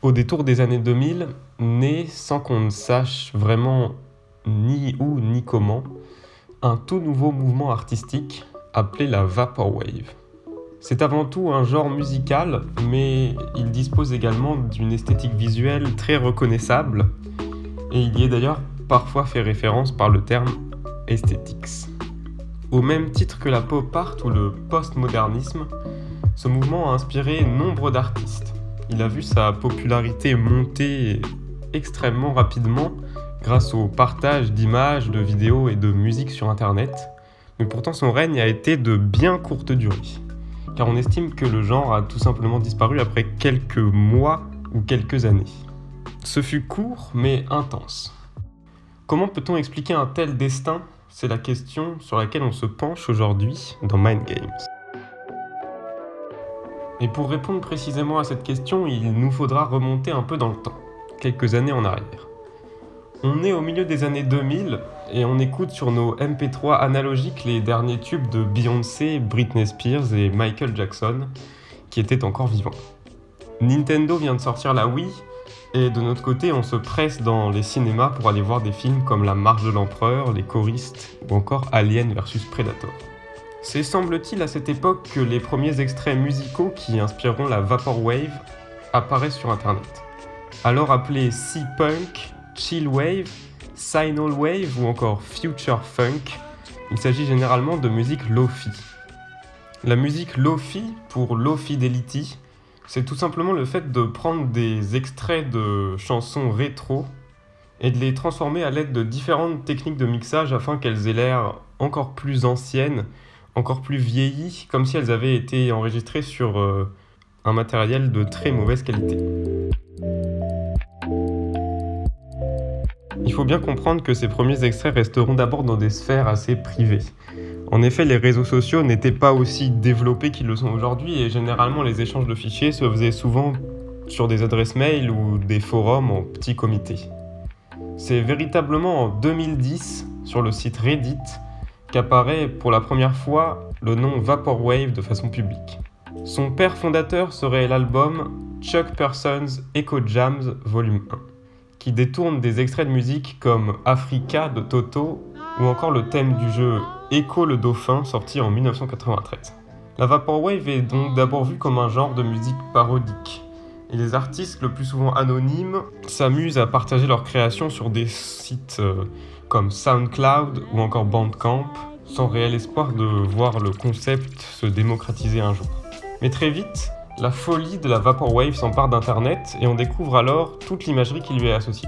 au détour des années 2000, naît, sans qu'on ne sache vraiment ni où ni comment, un tout nouveau mouvement artistique appelé la Vaporwave. C'est avant tout un genre musical, mais il dispose également d'une esthétique visuelle très reconnaissable, et il y est d'ailleurs parfois fait référence par le terme aesthetics. Au même titre que la pop art ou le postmodernisme, ce mouvement a inspiré nombre d'artistes. Il a vu sa popularité monter extrêmement rapidement grâce au partage d'images, de vidéos et de musique sur Internet, mais pourtant son règne a été de bien courte durée, car on estime que le genre a tout simplement disparu après quelques mois ou quelques années. Ce fut court mais intense. Comment peut-on expliquer un tel destin ? C'est la question sur laquelle on se penche aujourd'hui dans Mind Games. Et pour répondre précisément à cette question, il nous faudra remonter un peu dans le temps, quelques années en arrière. On est au milieu des années 2000 et on écoute sur nos MP3 analogiques les derniers tubes de Beyoncé, Britney Spears et Michael Jackson, qui étaient encore vivants. Nintendo vient de sortir la Wii, et de notre côté, on se presse dans les cinémas pour aller voir des films comme La Marche de l'Empereur, Les Choristes ou encore Alien vs Predator. C'est semble-t-il à cette époque que les premiers extraits musicaux qui inspireront la Vaporwave apparaissent sur Internet. Alors appelés Sea-Punk, Chill-Wave, Signal Wave ou encore Future Funk, il s'agit généralement de musique lo-fi. La musique lo-fi, pour Low Fidelity, c'est tout simplement le fait de prendre des extraits de chansons rétro et de les transformer à l'aide de différentes techniques de mixage afin qu'elles aient l'air encore plus anciennes, encore plus vieillies, comme si elles avaient été enregistrées sur un matériel de très mauvaise qualité. Il faut bien comprendre que ces premiers extraits resteront d'abord dans des sphères assez privées. En effet, les réseaux sociaux n'étaient pas aussi développés qu'ils le sont aujourd'hui et généralement les échanges de fichiers se faisaient souvent sur des adresses mail ou des forums en petits comités. C'est véritablement en 2010, sur le site Reddit, qu'apparaît pour la première fois le nom Vaporwave de façon publique. Son père fondateur serait l'album Chuck Person's Echo Jams Volume 1, qui détourne des extraits de musique comme Africa de Toto ou encore le thème du jeu Echo le Dauphin sorti en 1993. La Vaporwave est donc d'abord vue comme un genre de musique parodique, et les artistes, le plus souvent anonymes, s'amusent à partager leurs créations sur des sites comme SoundCloud ou encore Bandcamp, sans réel espoir de voir le concept se démocratiser un jour. Mais très vite, la folie de la Vaporwave s'empare d'Internet et on découvre alors toute l'imagerie qui lui est associée.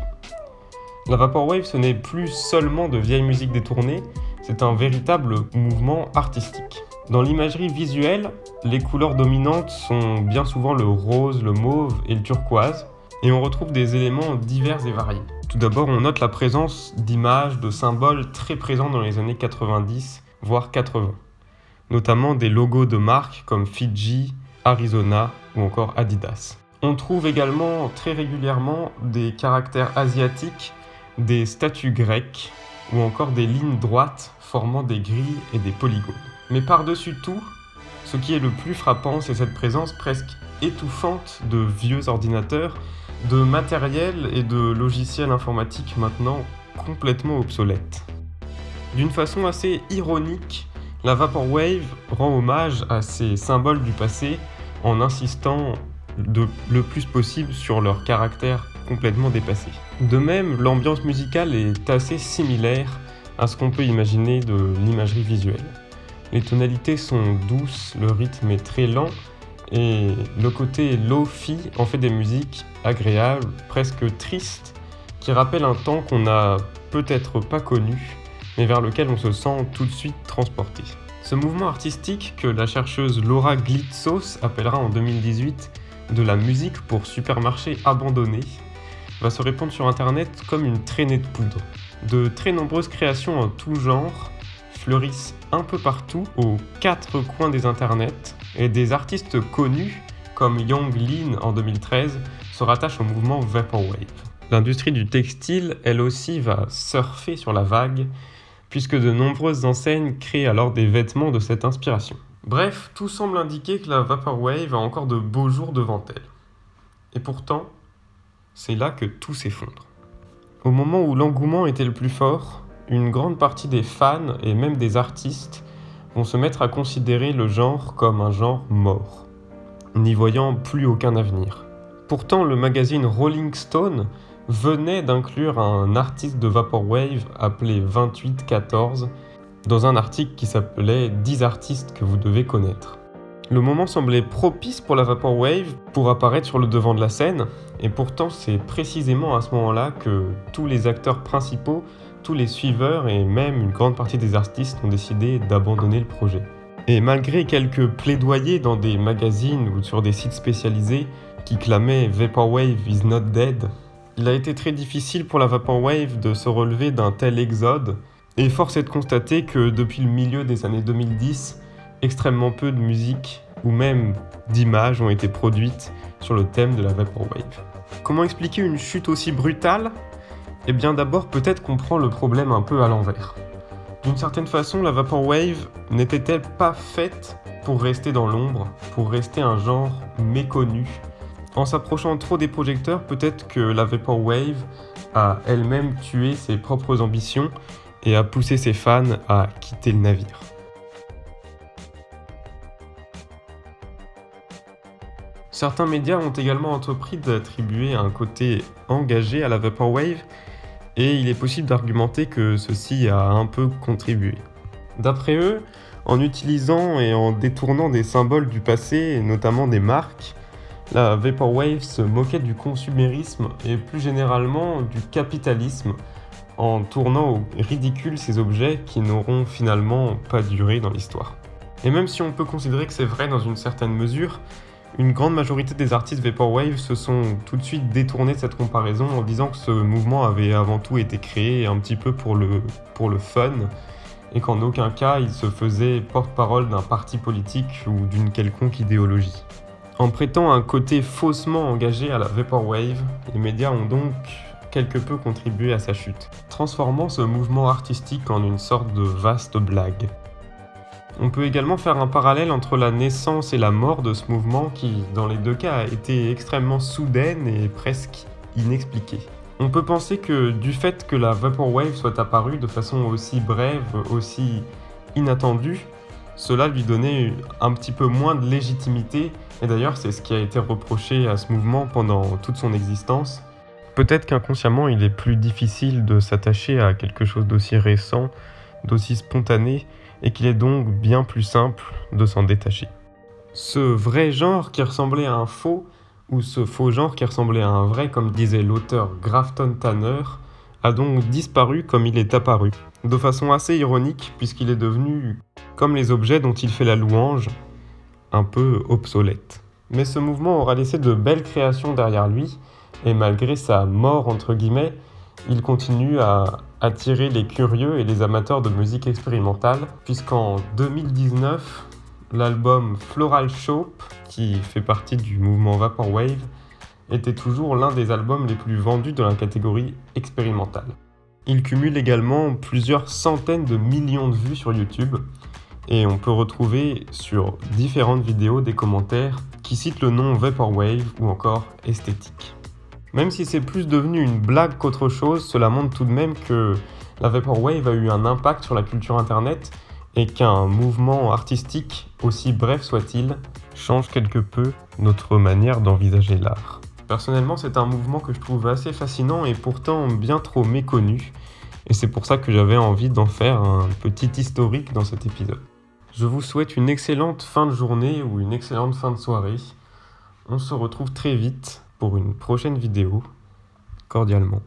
La Vaporwave, ce n'est plus seulement de vieilles musiques détournées, c'est un véritable mouvement artistique. Dans l'imagerie visuelle, les couleurs dominantes sont bien souvent le rose, le mauve et le turquoise, et on retrouve des éléments divers et variés. Tout d'abord, on note la présence d'images, de symboles très présents dans les années 90, voire 80, notamment des logos de marques comme Fiji, Arizona ou encore Adidas. On trouve également très régulièrement des caractères asiatiques, des statues grecques ou encore des lignes droites formant des grilles et des polygones. Mais par-dessus tout, ce qui est le plus frappant, c'est cette présence presque étouffante de vieux ordinateurs, de matériel et de logiciels informatiques maintenant complètement obsolètes. D'une façon assez ironique, la Vaporwave rend hommage à ces symboles du passé en insistant le plus possible sur leur caractère complètement dépassé. De même, l'ambiance musicale est assez similaire à ce qu'on peut imaginer de l'imagerie visuelle. Les tonalités sont douces, le rythme est très lent et le côté lo-fi en fait des musiques agréables, presque tristes, qui rappellent un temps qu'on n'a peut-être pas connu, mais vers lequel on se sent tout de suite transporté. Ce mouvement artistique, que la chercheuse Laura Glitzos appellera en 2018 de la musique pour supermarché abandonné, va se répandre sur Internet comme une traînée de poudre. De très nombreuses créations en tout genre fleurissent un peu partout, aux quatre coins des internets, et des artistes connus, comme Young Lean en 2013, se rattachent au mouvement Vaporwave. L'industrie du textile, elle aussi, va surfer sur la vague, puisque de nombreuses enseignes créent alors des vêtements de cette inspiration. Bref, tout semble indiquer que la Vaporwave a encore de beaux jours devant elle. Et pourtant, c'est là que tout s'effondre. Au moment où l'engouement était le plus fort, une grande partie des fans et même des artistes vont se mettre à considérer le genre comme un genre mort, n'y voyant plus aucun avenir. Pourtant, le magazine Rolling Stone venait d'inclure un artiste de Vaporwave appelé 2814 dans un article qui s'appelait 10 artistes que vous devez connaître. Le moment semblait propice pour la Vaporwave pour apparaître sur le devant de la scène, et pourtant c'est précisément à ce moment-là que tous les acteurs principaux, tous les suiveurs et même une grande partie des artistes ont décidé d'abandonner le projet. Et malgré quelques plaidoyers dans des magazines ou sur des sites spécialisés qui clamaient Vaporwave is not dead, il a été très difficile pour la Vaporwave de se relever d'un tel exode, et force est de constater que depuis le milieu des années 2010, extrêmement peu de musique ou même d'images ont été produites sur le thème de la Vaporwave. Comment expliquer une chute aussi brutale ? Eh bien d'abord peut-être qu'on prend le problème un peu à l'envers. D'une certaine façon, la Vaporwave n'était-elle pas faite pour rester dans l'ombre, pour rester un genre méconnu ? En s'approchant trop des projecteurs, peut-être que la Vaporwave a elle-même tué ses propres ambitions et a poussé ses fans à quitter le navire. Certains médias ont également entrepris d'attribuer un côté engagé à la Vaporwave, et il est possible d'argumenter que ceci a un peu contribué. D'après eux, en utilisant et en détournant des symboles du passé, et notamment des marques, la Vaporwave se moquait du consumérisme et plus généralement du capitalisme, en tournant au ridicule ces objets qui n'auront finalement pas duré dans l'histoire. Et même si on peut considérer que c'est vrai dans une certaine mesure, une grande majorité des artistes Vaporwave se sont tout de suite détournés de cette comparaison en disant que ce mouvement avait avant tout été créé un petit peu pour le fun et qu'en aucun cas il se faisait porte-parole d'un parti politique ou d'une quelconque idéologie. En prêtant un côté faussement engagé à la Vaporwave, les médias ont donc quelque peu contribué à sa chute, transformant ce mouvement artistique en une sorte de vaste blague. On peut également faire un parallèle entre la naissance et la mort de ce mouvement qui, dans les deux cas, a été extrêmement soudaine et presque inexpliquée. On peut penser que du fait que la Vaporwave soit apparue de façon aussi brève, aussi inattendue, cela lui donnait un petit peu moins de légitimité, et d'ailleurs c'est ce qui a été reproché à ce mouvement pendant toute son existence. Peut-être qu'inconsciemment il est plus difficile de s'attacher à quelque chose d'aussi récent, d'aussi spontané, et qu'il est donc bien plus simple de s'en détacher. Ce vrai genre qui ressemblait à un faux, ou ce faux genre qui ressemblait à un vrai, comme disait l'auteur Grafton Tanner, a donc disparu comme il est apparu, de façon assez ironique puisqu'il est devenu, comme les objets dont il fait la louange, un peu obsolète. Mais ce mouvement aura laissé de belles créations derrière lui, et malgré sa mort entre guillemets, il continue à attirer les curieux et les amateurs de musique expérimentale, puisqu'en 2019, l'album Floral Shop, qui fait partie du mouvement Vaporwave, était toujours l'un des albums les plus vendus dans la catégorie expérimentale. Il cumule également plusieurs centaines de millions de vues sur YouTube, et on peut retrouver sur différentes vidéos des commentaires qui citent le nom Vaporwave ou encore esthétique. Même si c'est plus devenu une blague qu'autre chose, cela montre tout de même que la Vaporwave a eu un impact sur la culture internet et qu'un mouvement artistique, aussi bref soit-il, change quelque peu notre manière d'envisager l'art. Personnellement, c'est un mouvement que je trouve assez fascinant et pourtant bien trop méconnu, et c'est pour ça que j'avais envie d'en faire un petit historique dans cet épisode. Je vous souhaite une excellente fin de journée ou une excellente fin de soirée. On se retrouve très vite pour une prochaine vidéo. Cordialement.